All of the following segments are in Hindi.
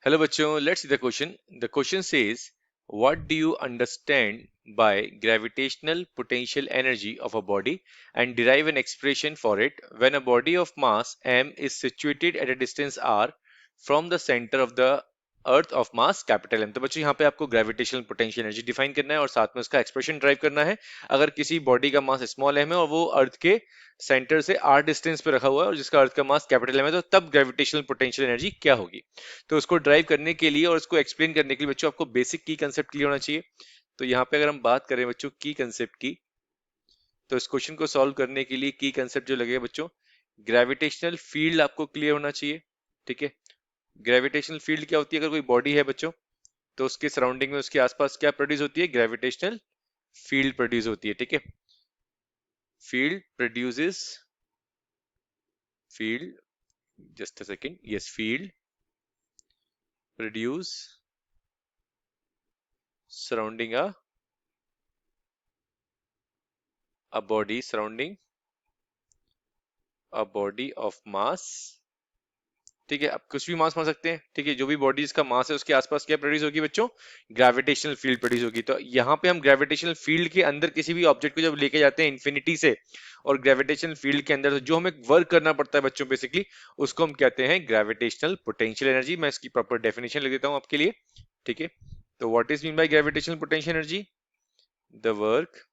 Hello bachcho, let's see the question. The question says, what do you understand by gravitational potential energy of a body and derive an expression for it when a body of mass m is situated at a distance r from the center of the earth of mass capital M. तो बच्चों यहाँ पे आपको ग्रेविटेशनल पोटेंशियल एनर्जी डिफाइन करना है और साथ में उसका एक्सप्रेशन ड्राइव करना है। अगर किसी बॉडी का मास स्मॉल एम है और वो अर्थ के सेंटर से आर डिस्टेंस पे रखा हुआ है और जिसका अर्थ का मास कैपिटल एम है, तो तब ग्रेविटेशनल पोटेंशियल एनर्जी क्या होगी। तो उसको ड्राइव करने के लिए और उसको एक्सप्लेन करने के लिए बच्चों आपको बेसिक की कंसेप्ट क्लियर होना चाहिए। तो यहाँ पे अगर हम बात करें बच्चों की कंसेप्ट की, तो इस क्वेश्चन को सॉल्व करने के लिए की कंसेप्ट जो लगेगा बच्चों, ग्रेविटेशनल फील्ड आपको क्लियर होना चाहिए। ठीक है, ग्रेविटेशनल फील्ड क्या होती है? अगर कोई बॉडी है बच्चों तो उसके सराउंडिंग में उसके आसपास क्या प्रोड्यूस होती है? ग्रेविटेशनल फील्ड प्रोड्यूस होती है। ठीक है, field produces, field, just a second, yes, field produce surrounding a body, surrounding a body of mass। ठीक है, अब कुछ भी मास मान सकते हैं। ठीक है, जो भी बॉडी का मास है उसके आसपास क्या प्रोड्यूस होगी बच्चों? ग्रेविटेशनल फील्ड प्रोड्यूस होगी। तो यहाँ पे हम ग्रेविटेशनल फील्ड के अंदर किसी भी ऑब्जेक्ट को जब लेके जाते हैं इन्फिनिटी से, और ग्रेविटेशनल फील्ड के अंदर जो हमें वर्क करना पड़ता है बच्चों बेसिकली, उसको हम कहते हैं ग्रेविटेशनल पोटेंशियल एनर्जी। मैं इसकी प्रॉपर डेफिनेशन लिख देता हूँ आपके लिए। ठीक है, तो what is mean by gravitational potential energy? The work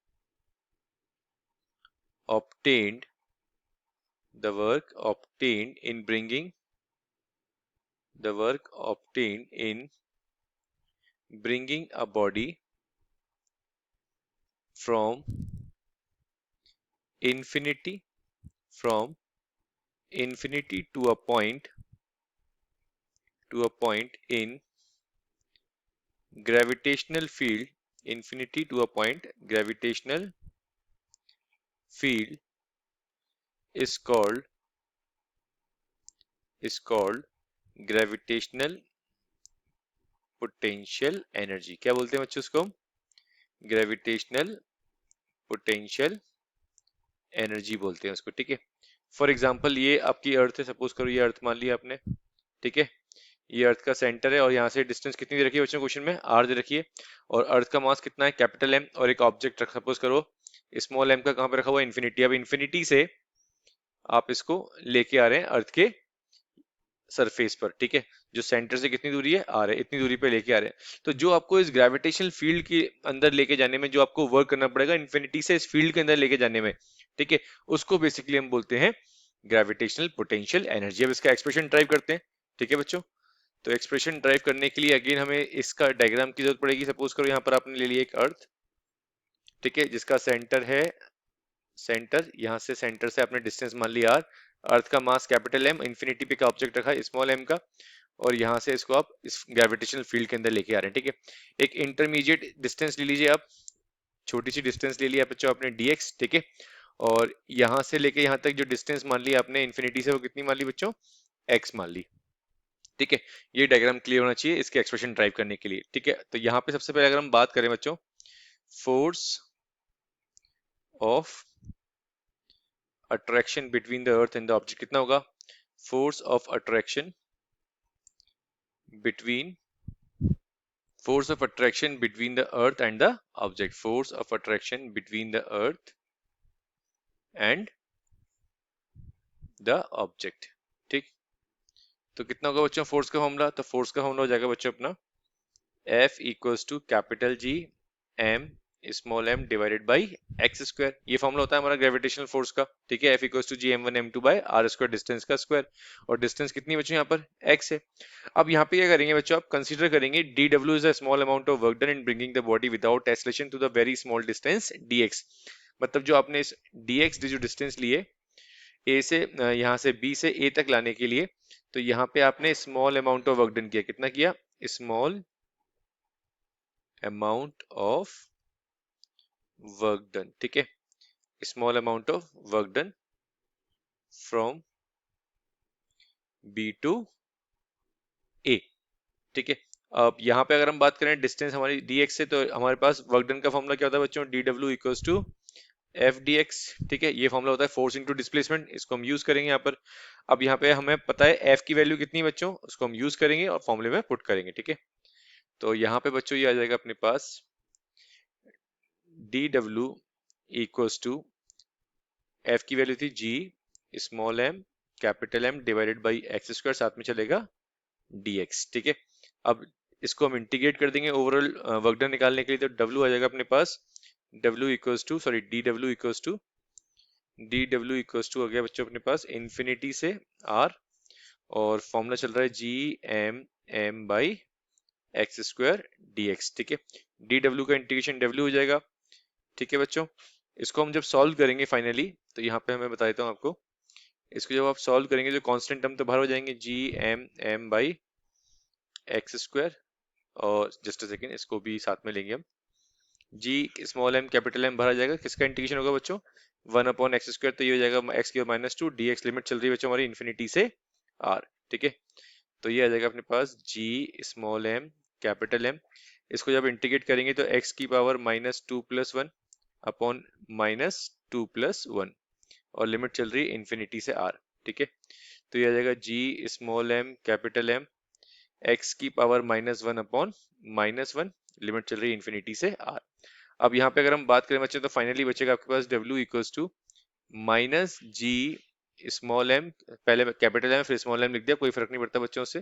obtained the work obtained in bringing the work obtained in bringing a body from infinity from infinity to a point in gravitational field, infinity to a point gravitational field is called gravitational potential energy। क्या बोलते हैं बच्चों उसको? ग्रेविटेशनल पोटेंशियल एनर्जी बोलते हैं उसको। ठीक है, फॉर एग्जांपल ये आपकी अर्थ है, सपोज करो ये अर्थ मान लिया आपने। ठीक है, ये अर्थ का सेंटर है और यहाँ से डिस्टेंस कितनी दे रखी है बच्चों क्वेश्चन में? आर दे रखी है। और अर्थ का मास कितना है? Capital M. और एक ऑब्जेक्ट सपोज करो स्मॉल एम का कहाँ पे रखा हुआ है? इन्फिनिटी। अब इन्फिनिटी से आप इसको लेके आ रहे हैं अर्थ के सरफेस पर। ठीक है, जो सेंटर से कितनी दूरी है? आर है, इतनी दूरी पे लेके आ रहे हैं। तो जो आपको इस ग्रेविटेशनल फील्ड के अंदर लेके जाने में जो आपको वर्क करना पड़ेगा इन्फिनिटी से इस फील्ड के अंदर लेके जाने में, ठीक है, उसको बेसिकली हम बोलते हैं ग्रेविटेशनल पोटेंशियल एनर्जी। अब इसका एक्सप्रेशन ड्राइव करते हैं। ठीक है बच्चों, तो एक्सप्रेशन ड्राइव करने के लिए अगेन हमें इसका डायग्राम की जरूरत पड़ेगी। सपोज करो यहाँ पर आपने ले लिया एक अर्थ, ठीक है, जिसका सेंटर है, सेंटर, यहाँ से सेंटर से आपने डिस्टेंस मान लिया आर, अर्थ का मास कैपिटल एम, इन्फिनिटी पे का ऑब्जेक्ट रखा है स्मॉल एम का, और यहाँ से इसको आप इस ग्रेविटेशनल फील्ड के अंदर लेके आ रहे हैं। ठीक है, एक इंटरमीडिएट डिस्टेंस ले लीजिए आप, छोटी सी डिस्टेंस ले लिया बच्चों आपने dx। ठीक है, और यहाँ से लेके यहाँ तक जो डिस्टेंस मान ली आपने इन्फिनिटी से, वो कितनी मान ली बच्चों? x मान ली। ठीक है, ये डायग्राम क्लियर होना चाहिए इसके एक्सप्रेशन ड्राइव करने के लिए। ठीक है, तो यहाँ पे सबसे पहले अगर हम बात करें बच्चों force of attraction between the earth and the object, कितना होगा? Force of attraction between force of attraction between the earth and the object, force of attraction between the earth and the object। ठीक, तो कितना होगा बच्चों फोर्स का फॉर्मूला? तो फोर्स का फॉर्मूला हो जाएगा बच्चों अपना F equals to capital G m small m divided by x square. ये फॉर्मूला होता है हमारा ग्रेविटेशनल फोर्स का। ठीक है, F equals to G m1 m2 by r square, distance का स्क्वायर, और डिस्टेंस कितनी बच्चों यहाँ पर? x है। अब यहाँ पे क्या करेंगे बच्चों? आप कंसीडर करेंगे dw is a small amount of work done in bringing the body without acceleration to the very small distance dx। मतलब जो आपने इस dx जो डिस्टेंस लिए a से यहाँ से b से a तक लाने के लिए, तो यहाँ पे आपने small amount of work done किया। कितना किया? Small amount of work done. ठीक है, small amount of work done from B to A. ठीक है, अब यहाँ पे अगर हम बात करें डिस्टेंस हमारी dx से, तो हमारे पास वर्क डन का फॉर्मूला क्या होता है बच्चों? dw equals to F D X, ठीक है। ये फॉर्मूला होता है फोर्स इंटू डिस्प्लेसमेंट, इसको हम यूज करेंगे यहाँ पर। अब यहाँ पे हमें पता है एफ की वैल्यू कितनी है बच्चों, उसको हम यूज करेंगे और फॉर्मूले में पुट करेंगे, ठीक है। तो यहाँ पे बच्चों ये आ जाएगा अपने पास D W equals to, F की वैल्यू थी G small M capital M divided by x square, साथ में चलेगा dx, ठीक है। अब इसको हम इंटीग्रेट कर देंगे ओवरऑल वर्क डन निकालने के लिए, तो w आ जाएगा अपने पास w equals to, sorry dw equals to आ गया बच्चों अपने पास इन्फिनिटी से r, और फॉर्मूला चल रहा है G M M by x square dx, ठीक है। dw का इंटीग्रेशन w हो जाएगा, ठीक है बच्चों। इसको हम जब सॉल्व करेंगे फाइनली, तो यहाँ पे मैं बता देता हूँ आपको, इसको जब आप सॉल्व करेंगे तो कांस्टेंट टर्म तो बाहर हो जाएंगे, G M M by x square, और जस्ट अ सेकेंड इसको भी साथ में लेंगे हम, G small M capital M बाहर आ जाएगा, किसका इंटीग्रेशन होगा बच्चों, 1/x स्क्वायर, तो ये हो जाएगा एक्स की -2 dx, लिमिट चल रही है बच्चों हमारी इन्फिनिटी से r, ठीक है। तो ये आ जाएगा अपने पास जी स्मॉल एम कैपिटल एम, इसको जब इंटीग्रेट करेंगे तो x की पावर -2 + 1 अपॉन -2 + 1, और लिमिट चल रही है इन्फिनिटी से r, ठीक है। तो ये आ जाएगा G small M capital M x की पावर -1 अपॉन -1, लिमिट चल रही है इन्फिनिटी से r। अब यहाँ पे अगर हम बात करें बच्चों, तो फाइनली बचेगा आपके पास w equals to minus G small M, पहले कैपिटल एम फिर स्मॉल एम लिख दिया, कोई फर्क नहीं पड़ता बच्चों से,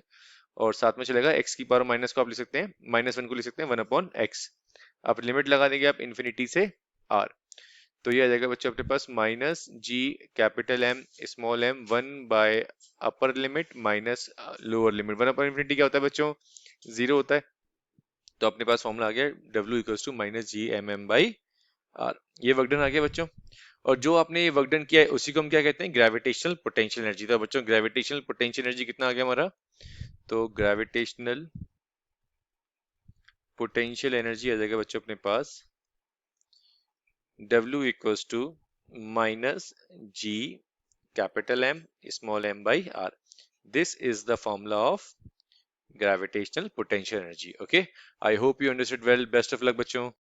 और साथ में चलेगा x की पावर माइनस को आप लिख सकते हैं, -1 को लिख सकते हैं 1/x, आप लिमिट लगा देंगे आप इन्फिनिटी से r, तो ये आ जाएगा बच्चों अपने पास minus G capital M small M 1 by upper limit minus lower limit, 1/∞ क्या होता है बच्चों, 0 होता है। तो अपने पास फॉर्मूला आ गया W equals to minus G M M by R, ये वर्क डन आ गया बच्चों। और जो आपने ये वर्क डन किया है उसी को हम क्या कहते हैं, ग्रेविटेशनल पोटेंशियल एनर्जी। तो बच्चों ग्रेविटेशनल पोटेंशियल एनर्जी कितना आ गया हमारा, तो ग्रेविटेशनल पोटेंशियल एनर्जी आ जाएगा बच्चों अपने पास W equals to minus G capital M small m by r. This is the formula of gravitational potential energy. Okay, I hope you understood well. Best of luck बच्चों।